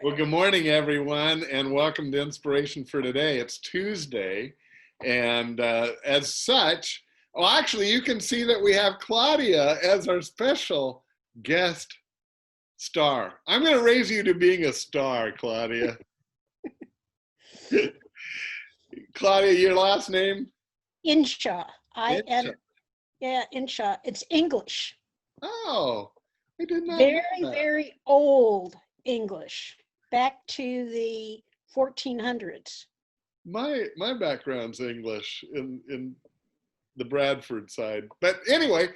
Well, good morning, everyone, and welcome to Inspiration for Today. It's Tuesday, and as such, well, actually, you can see that we have Claudia as our special guest star. I'm going to raise you to being a star, Claudia. Claudia, your last name? Inshaw. Inshaw. Inshaw. It's English. Oh, I did not know Very, that. very old English, back to the 1400s. My background's English in the Bradford side. But anyway,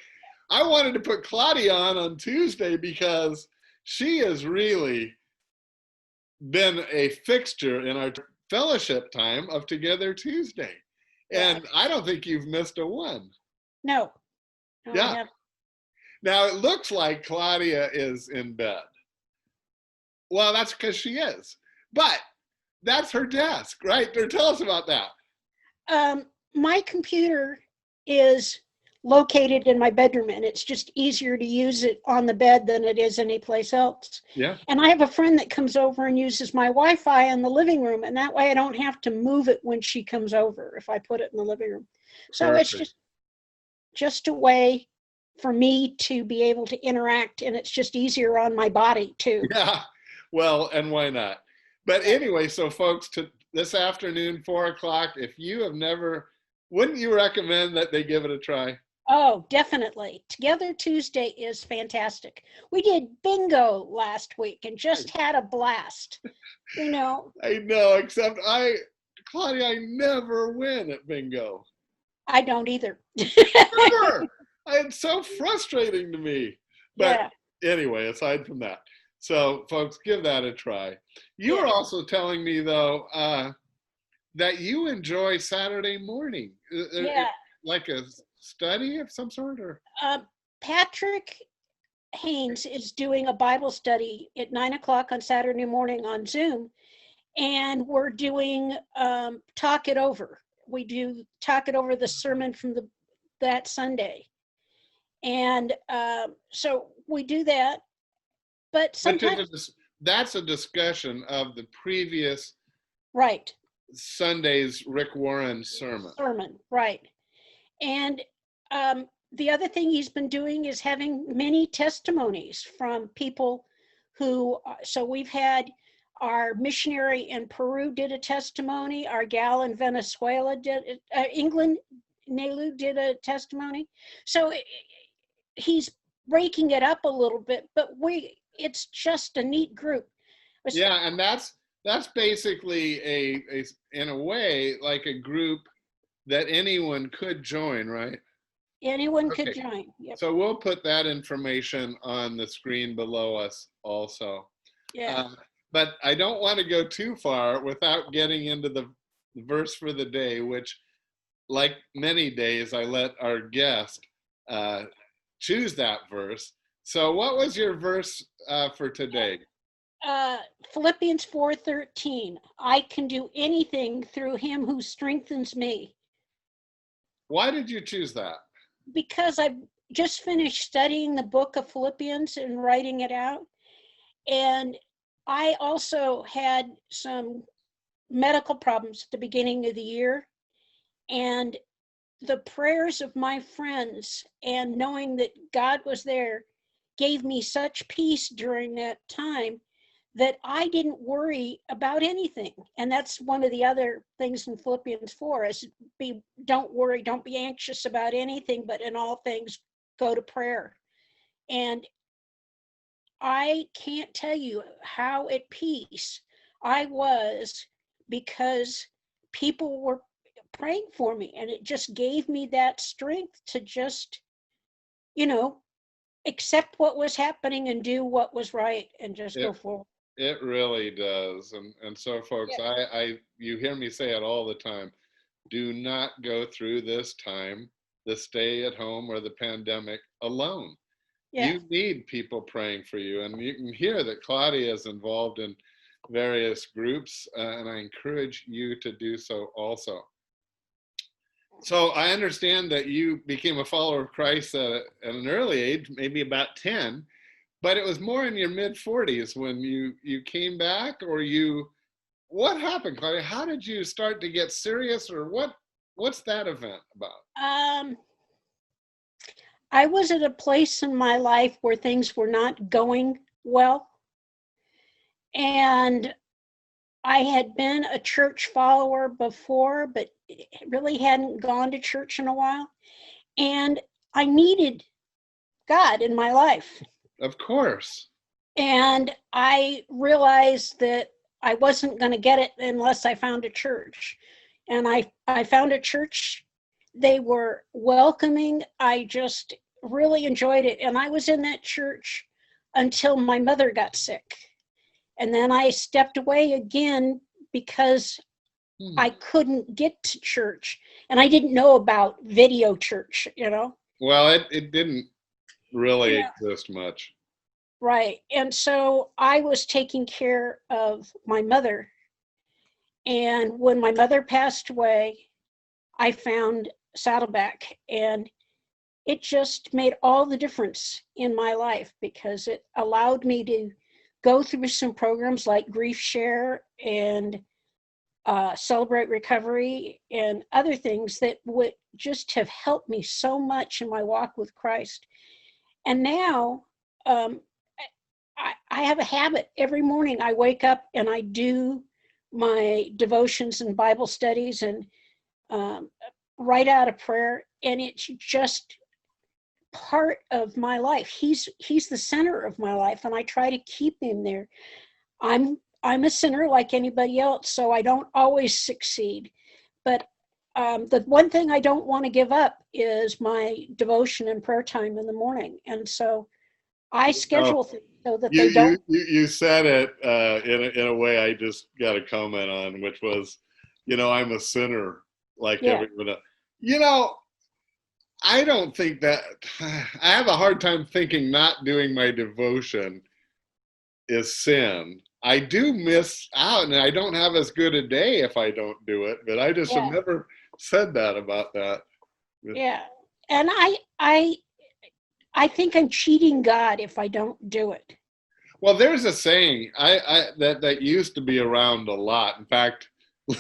I wanted to put Claudia on Tuesday because she has really been a fixture in our fellowship time of Together Tuesday. And I don't think you've missed a one. No. Yeah. I haven't. Now it looks like Claudia is in bed. Well, that's because she is. But that's her desk, right? Or tell us about that. My computer is located in my bedroom, and it's just easier to use it on the bed than it is anyplace else. Yeah. And I have a friend that comes over and uses my Wi-Fi in the living room, and that way I don't have to move it when she comes over if I put it in the living room. So Perfect. it's just a way for me to be able to interact, and it's just easier on my body too. Yeah, well, and why not? But anyway, so folks, this afternoon, 4 o'clock, if you have never, wouldn't you recommend that they give it a try? Oh, definitely. Together Tuesday is fantastic. We did bingo last week and just had a blast. I know, except Claudia, I never win at bingo. I don't either. Never. It's so frustrating to me. But anyway, aside from that. So folks, give that a try. You were also telling me though, that you enjoy Saturday morning. Like a study of some sort, or? Patrick Haynes is doing a Bible study at 9 o'clock on Saturday morning on Zoom. And we're doing Talk It Over. We do Talk It Over, the sermon from that Sunday. And so we do that. But sometimes that's a discussion of the previous Sunday's Rick Warren sermon. Right. And the other thing he's been doing is having many testimonies from people who, so we've had our missionary in Peru did a testimony, our gal in Venezuela did, England, Nelu did a testimony. So he's breaking it up a little bit, but it's just a neat group. Yeah, and that's basically in a way like a group that anyone could join, right? Anyone could join. Yep. So we'll put that information on the screen below us also. Yeah. But I don't want to go too far without getting into the verse for the day, which, like many days, I let our guest choose that verse. So what was your verse for today? Philippians 4:13. I can do anything through him who strengthens me. Why did you choose that? Because I've just finished studying the book of Philippians and writing it out. And I also had some medical problems at the beginning of the year. And the prayers of my friends and knowing that God was there gave me such peace during that time that I didn't worry about anything. And that's one of the other things in Philippians 4 is don't worry, don't be anxious about anything, but in all things, go to prayer. And I can't tell you how at peace I was because people were praying for me, and it just gave me that strength to just, accept what was happening and do what was right and just go forward. It really does. And so folks, you hear me say it all the time. Do not go through this time, the stay at home or the pandemic alone. Yeah. You need people praying for you. And you can hear that Claudia is involved in various groups, and I encourage you to do so also. So I understand that you became a follower of Christ at an early age, maybe about 10, But it was more in your mid 40s when you came back, or what happened, Claudia? How did you start to get serious, or what's that event about? I was at a place in my life where things were not going well. And I had been a church follower before, but really hadn't gone to church in a while. And I needed God in my life. Of course. And I realized that I wasn't going to get it unless I found a church. And I found a church. They were welcoming. I just really enjoyed it. And I was in that church until my mother got sick. And then I stepped away again because I couldn't get to church. And I didn't know about video church, Well, it didn't really exist much. Right. And so I was taking care of my mother. And when my mother passed away, I found Saddleback, and it just made all the difference in my life because it allowed me to go through some programs like Grief Share and Celebrate Recovery and other things that would just have helped me so much in my walk with Christ. And now I have a habit. Every morning I wake up and I do my devotions and Bible studies and write out a prayer, and it's just part of my life. He's the center of my life, and I try to keep him there. I'm a sinner like anybody else, so I don't always succeed. But the one thing I don't want to give up is my devotion and prayer time in the morning, and so I schedule things so that they don't. You said it in a way I just got a comment on, which was, I'm a sinner like everyone else. I don't think that. I have a hard time thinking not doing my devotion is sin. I do miss out, and I don't have as good a day if I don't do it. But I just have never said that about that. Yeah, and I think I'm cheating God if I don't do it. Well, there's a saying that used to be around a lot. In fact,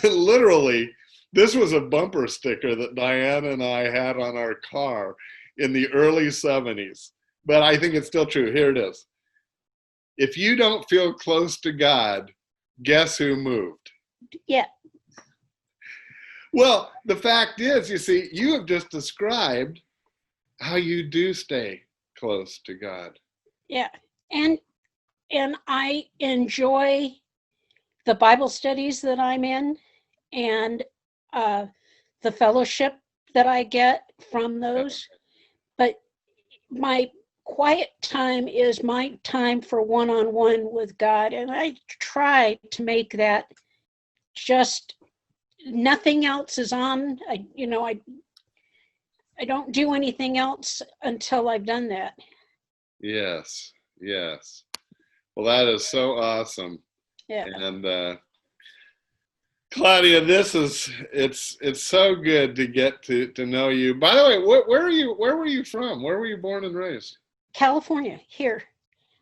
literally, this was a bumper sticker that Diane and I had on our car in the early 70s. But I think it's still true. Here it is. If you don't feel close to God, guess who moved? Yeah. Well, the fact is, you see, you have just described how you do stay close to God. Yeah. And I enjoy the Bible studies that I'm in and the fellowship that I get from those. But my quiet time is my time for one-on-one with God. And I try to make that just nothing else is on. I don't do anything else until I've done that. Yes. Well, that is so awesome. Yeah. And Claudia, it's so good to get to know you. By the way, where were you from? Where were you born and raised? California, here.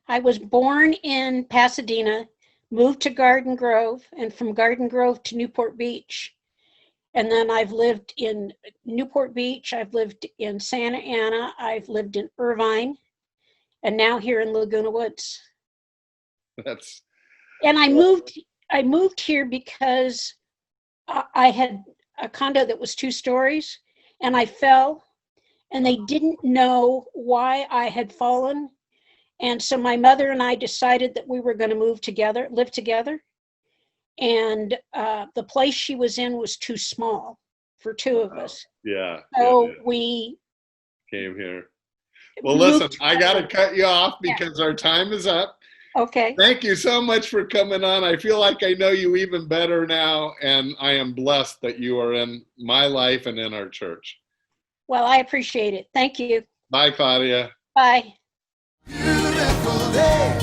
I was born in Pasadena, moved to Garden Grove, and from Garden Grove to Newport Beach. And then I've lived in Newport Beach, I've lived in Santa Ana, I've lived in Irvine, and now here in Laguna Woods. And I moved here because I had a condo that was 2 stories, and I fell, and they didn't know why I had fallen. And so my mother and I decided that we were going to live together. And the place she was in was too small for 2 of us. Yeah. So we came here. Well, listen, I got to cut you off because our time is up. Okay. Thank you so much for coming on. I feel like I know you even better now, and I am blessed that you are in my life and in our church. Well, I appreciate it. Thank you. Bye, Claudia. Bye. Beautiful day,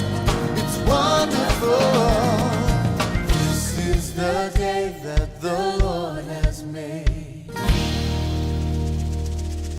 it's wonderful. This is the day that the